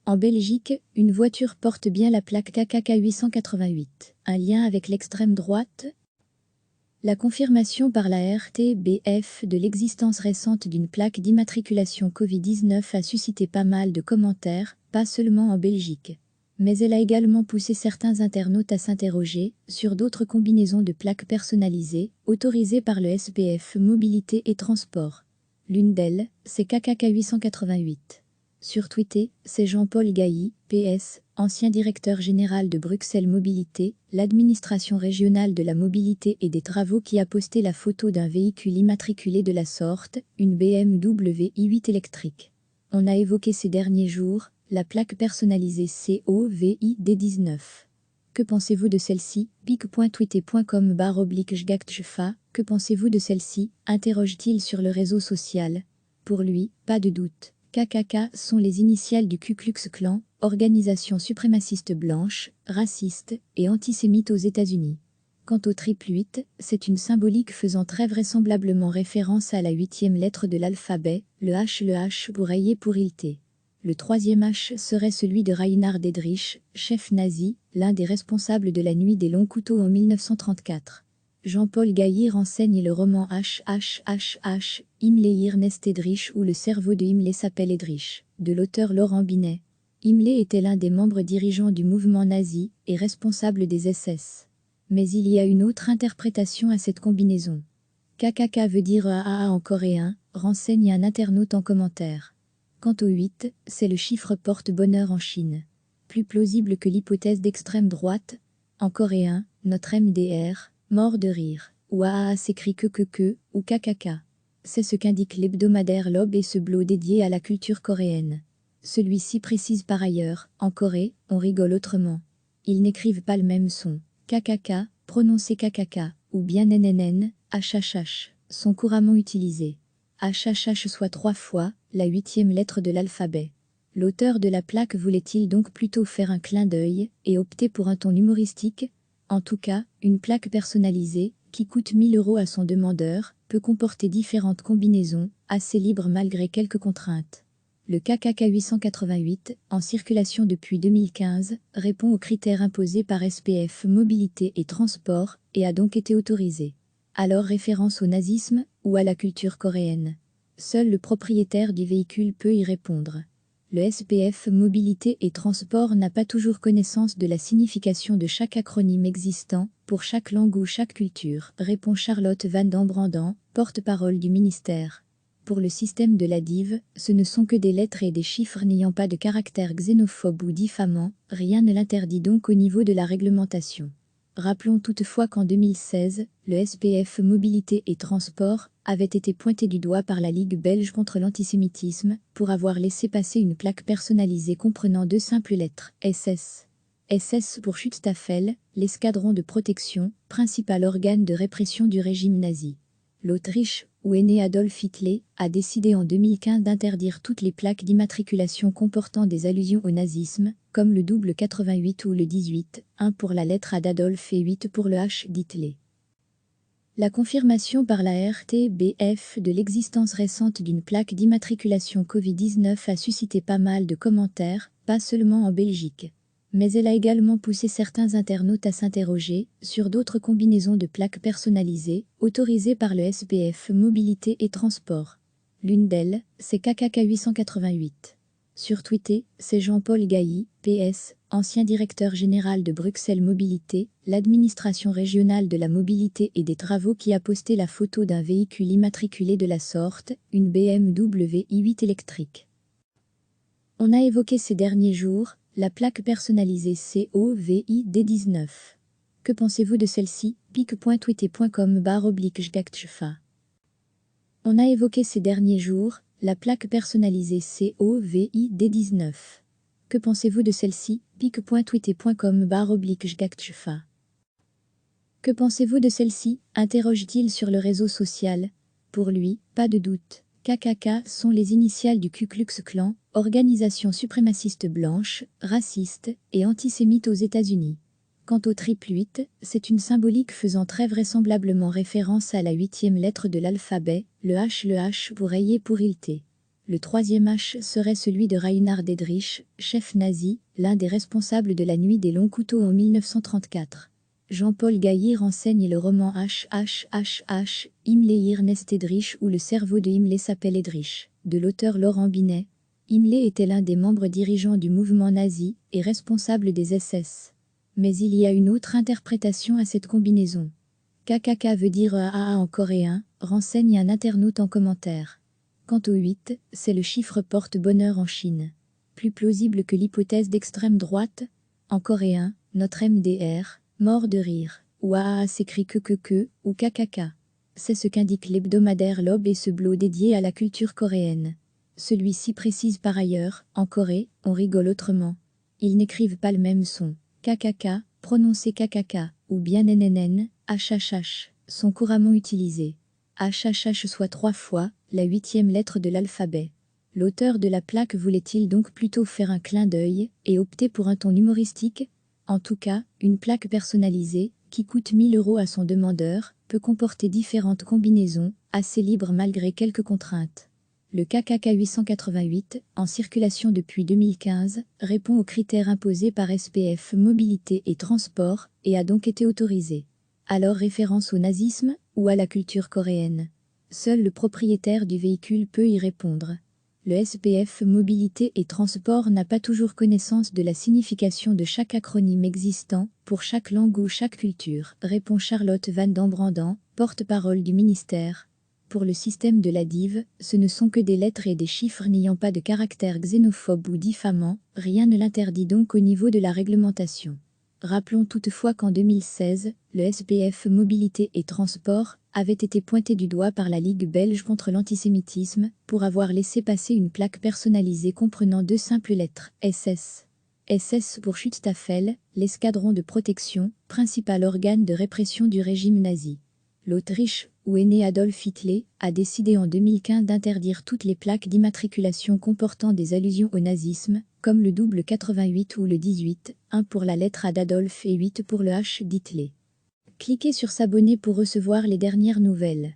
En Belgique, une voiture porte bien la plaque KKK 888. Un lien avec l'extrême droite? La confirmation par la RTBF de l'existence récente d'une plaque d'immatriculation Covid-19 a suscité pas mal de commentaires, pas seulement en Belgique. Mais elle a également poussé certains internautes à s'interroger sur d'autres combinaisons de plaques personnalisées, autorisées par le SPF Mobilité et Transport. L'une d'elles, c'est KKK 888. Sur Twitter, c'est Jean-Paul Gailly, PS, ancien directeur général de Bruxelles Mobilité, l'administration régionale de la mobilité et des travaux, qui a posté la photo d'un véhicule immatriculé de la sorte, une BMW i8 électrique. On a évoqué ces derniers jours la plaque personnalisée COVID-19. Que pensez-vous de celle-ci? pic.twitter.com/jgaktjfa. Que pensez-vous de celle-ci? Interroge-t-il sur le réseau social. Pour lui, pas de doute. KKK sont les initiales du Ku Klux Klan, organisation suprémaciste blanche, raciste et antisémite aux États-Unis. Quant au 888, c'est une symbolique faisant très vraisemblablement référence à la 8e lettre de l'alphabet, le H pour rayer pour Hilté. Le 3e H serait celui de Reinhard Heydrich, chef nazi, l'un des responsables de la nuit des longs couteaux en 1934. Jean-Paul Gailly renseigne le roman Himmler Ernest Heydrich, où le cerveau de Himmler s'appelle Heydrich, de l'auteur Laurent Binet. Himmler était l'un des membres dirigeants du mouvement nazi et responsable des SS. Mais il y a une autre interprétation à cette combinaison. KKK veut dire AAA en coréen, renseigne un internaute en commentaire. Quant au 8, c'est le chiffre porte-bonheur en Chine. Plus plausible que l'hypothèse d'extrême droite. En coréen, notre MDR, mort de rire, ou AAA s'écrit que, ou KKK. C'est ce qu'indique l'hebdomadaire Lob et ce blog dédié à la culture coréenne. Celui-ci précise par ailleurs, en Corée, on rigole autrement. Ils n'écrivent pas le même son. KKK, prononcé KKK, ou bien NNN, HHH, sont couramment utilisés. HHH soit 3 fois la 8e lettre de l'alphabet. L'auteur de la plaque voulait-il donc plutôt faire un clin d'œil et opter pour un ton humoristique? En tout cas, une plaque personnalisée, qui coûte 1 000 € à son demandeur, peut comporter différentes combinaisons, assez libres malgré quelques contraintes. Le KKK 888, en circulation depuis 2015, répond aux critères imposés par SPF Mobilité et Transport, et a donc été autorisé. Alors référence au nazisme, ou à la culture coréenne? Seul le propriétaire du véhicule peut y répondre. Le SPF Mobilité et Transport n'a pas toujours connaissance de la signification de chaque acronyme existant, pour chaque langue ou chaque culture, répond Charlotte Van Dambrandan, porte-parole du ministère. Pour le système de la DIV, ce ne sont que des lettres et des chiffres n'ayant pas de caractère xénophobe ou diffamant, rien ne l'interdit donc au niveau de la réglementation. Rappelons toutefois qu'en 2016, le SPF Mobilité et Transport avait été pointé du doigt par la Ligue belge contre l'antisémitisme pour avoir laissé passer une plaque personnalisée comprenant 2 simples lettres, SS. SS pour Schutzstaffel, l'escadron de protection, principal organe de répression du régime nazi. L'Autriche, où est né Adolf Hitler, a décidé en 2015 d'interdire toutes les plaques d'immatriculation comportant des allusions au nazisme, comme le double 88 ou le 18, 1 pour la lettre A d'Adolf et 8 pour le H d'Hitler. La confirmation par la RTBF de l'existence récente d'une plaque d'immatriculation Covid-19 a suscité pas mal de commentaires, pas seulement en Belgique. Mais elle a également poussé certains internautes à s'interroger sur d'autres combinaisons de plaques personnalisées, autorisées par le SPF Mobilité et Transport. L'une d'elles, c'est KKK 888. Sur Twitter, c'est Jean-Paul Gailly, PS, ancien directeur général de Bruxelles Mobilité, l'administration régionale de la mobilité et des travaux, qui a posté la photo d'un véhicule immatriculé de la sorte, une BMW i8 électrique. On a évoqué ces derniers jours la plaque personnalisée COVID-19. Que pensez-vous de celle-ci? pic.twitter.com/jgaktjfa. On a évoqué ces derniers jours la plaque personnalisée COVID-19. Que pensez-vous de celle-ci? pic.twitter.com/jgaktjfa. Que pensez-vous de celle-ci? Interroge-t-il sur le réseau social. Pour lui, pas de doute. KKK sont les initiales du Ku Klux Klan, organisation suprémaciste blanche, raciste et antisémite aux États-Unis. Quant au 888, c'est une symbolique faisant très vraisemblablement référence à la 8e lettre de l'alphabet, le H pour rayer pour Hilté. Le troisième H serait celui de Reinhard Heydrich, chef nazi, l'un des responsables de la nuit des longs couteaux en 1934. Jean-Paul Gailly renseigne le roman HHHH, Himmler Ernest Heydrich ou le cerveau de Himmler s'appelle Heydrich, de l'auteur Laurent Binet. Himmler était l'un des membres dirigeants du mouvement nazi et responsable des SS. Mais il y a une autre interprétation à cette combinaison. KKK veut dire AA en coréen, renseigne un internaute en commentaire. Quant au 8, c'est le chiffre porte-bonheur en Chine. Plus plausible que l'hypothèse d'extrême droite. En coréen, notre MDR, mort de rire, ou AA s'écrit que, ou KKK. C'est ce qu'indique l'hebdomadaire L'Aube et ce blog dédié à la culture coréenne. Celui-ci précise par ailleurs, en Corée, on rigole autrement. Ils n'écrivent pas le même son. KKK, prononcé KKK, ou bien NNN, HHH, sont couramment utilisés. HHH soit 3 fois la 8e lettre de l'alphabet. L'auteur de la plaque voulait-il donc plutôt faire un clin d'œil et opter pour un ton humoristique? En tout cas, une plaque personnalisée, qui coûte 1000 € à son demandeur, peut comporter différentes combinaisons, assez libres malgré quelques contraintes. Le KKK 888, en circulation depuis 2015, répond aux critères imposés par SPF Mobilité et Transport et a donc été autorisé. Alors référence au nazisme ou à la culture coréenne? Seul le propriétaire du véhicule peut y répondre. Le SPF Mobilité et Transport n'a pas toujours connaissance de la signification de chaque acronyme existant pour chaque langue ou chaque culture, répond Charlotte Van Dambrandan, porte-parole du ministère. Pour le système de la DIV, ce ne sont que des lettres et des chiffres n'ayant pas de caractère xénophobe ou diffamant, rien ne l'interdit donc au niveau de la réglementation. Rappelons toutefois qu'en 2016, le SPF Mobilité et Transport avait été pointé du doigt par la Ligue belge contre l'antisémitisme pour avoir laissé passer une plaque personnalisée comprenant 2 simples lettres, SS. SS pour Schutzstaffel, l'escadron de protection, principal organe de répression du régime nazi. L'Autriche, où est né Adolf Hitler, a décidé en 2015 d'interdire toutes les plaques d'immatriculation comportant des allusions au nazisme, comme le double 88 ou le 18, 1 pour la lettre A d'Adolf et 8 pour le H d'Hitler. Cliquez sur s'abonner pour recevoir les dernières nouvelles.